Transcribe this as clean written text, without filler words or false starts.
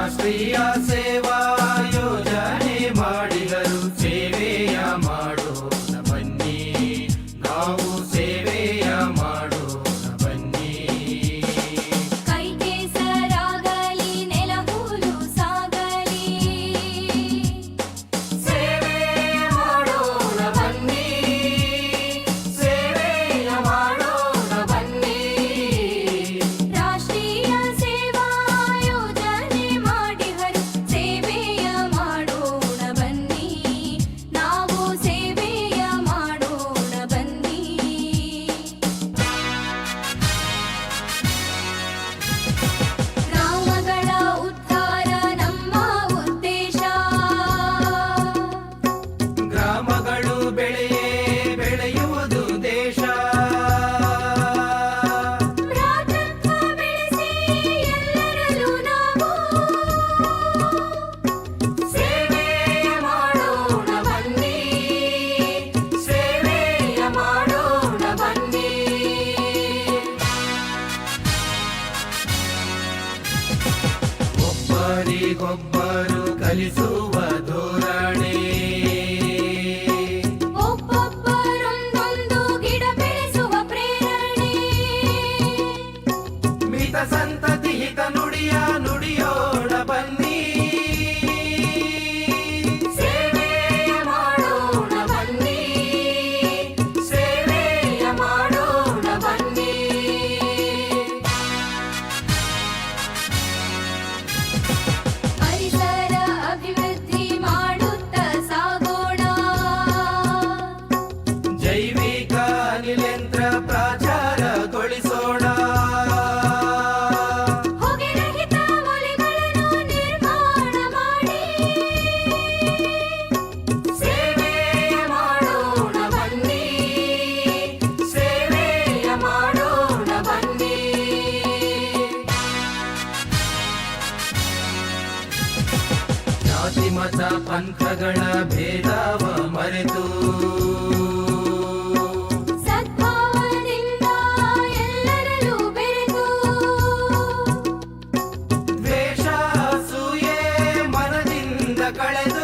ರಾಷ್ಟ್ರೀಯ ಸೇವಾ ಯೋಜನೆ ಮಾಡಿದರು. ಸೇವೆಯ ಮಾಡೋಣ ಬನ್ನಿ, ನಾವು ಸೇವೆಯ ಮಾಡೋಣ ಬನ್ನಿ. ಕೈ ಕೆಸರಾಗಲಿ ನೆಲ ಹುಲು ಸಾಗಲಿ, ಸೇವೆ ಮಾಡೋಣ ಬನ್ನಿ, ಸೇವೆಯ ಮಾಡೋಣ ಬನ್ನಿ. ರಾಷ್ಟ್ರೀಯ ಸೇವಾ ಯೋಜನೆ ಮಾಡಿಹರು. ಸೇವೆಯ ಮಾಡೋಣ ಬನ್ನಿ, ನಾವು ಸೇವೆಯ ಮಾಡೋಣ ಬನ್ನಿ. ಗ್ರಾಮಗಳ ಉದ್ಧಾರ ನಮ್ಮ ಉದ್ದೇಶ. ಗ್ರಾಮಗಳು ಬೆಳೆಯುವುದು ದೇಶ. ಭ್ರಾತೃತ್ವ ಬೆಳೆಸಿ ಎಲ್ಲರಲ್ಲೂ ನಾವು ಸೇವೆಯ ಮಾಡೋಣ ಬನ್ನಿ, ಸೇವೆಯ ಮಾಡೋಣ ಬನ್ನಿ. ಒಬ್ಬರಿಗೊಬ್ಬರು ಕಲಿಸುವ ಧೋರಣೆ, ಒಬ್ಬೊಬ್ಬರೊಂದೊಂದು ಗಿಡ ಬೆಳೆಸುವ ಪ್ರೇರಣೆ. ಮಿತ ಸಂತತಿ ಹಿತ ನುಡಿಯ ನುಡಿಯೋಣ ಬನ್ನಿ. ಸೇವೆಯ ಮಾಡೋಣ ಬನ್ನಿ, ಸೇವೆಯ ಮಾಡೋಣ ಬನ್ನಿ. ಪರಿಸರ ಅಭಿವೃದ್ಧಿ ಮಾಡುತ್ತಾ ಸಾಗೋಣ. ಜೈವಿಕ ಅನಿಲೇಂದ್ರ ಪ್ರಾಚಾರಗೊಳಿಸೋಣ. ಹೊಗೆ ರಹಿತ ಒಲೆಗಳನ್ನು ನಿರ್ಮಾಣ ಮಾಡಿ. ಸೇವೆಯ ಮಾಡೋಣ ಬನ್ನಿ, ಸೇವೆಯ ಮಾಡೋಣ ಬನ್ನಿ. ಜಾತಿ ಮತ ಪಂಥಗಳ ಭೇದವ ಮರೆತು ಸದ್ಭಾವದಿಂದ ಎಲ್ಲರಲ್ಲೂ ಬೆರೆತು. ದ್ವೇಷ ಅಸೂಯೆ ಮನದಿಂದ ಕಳೆದು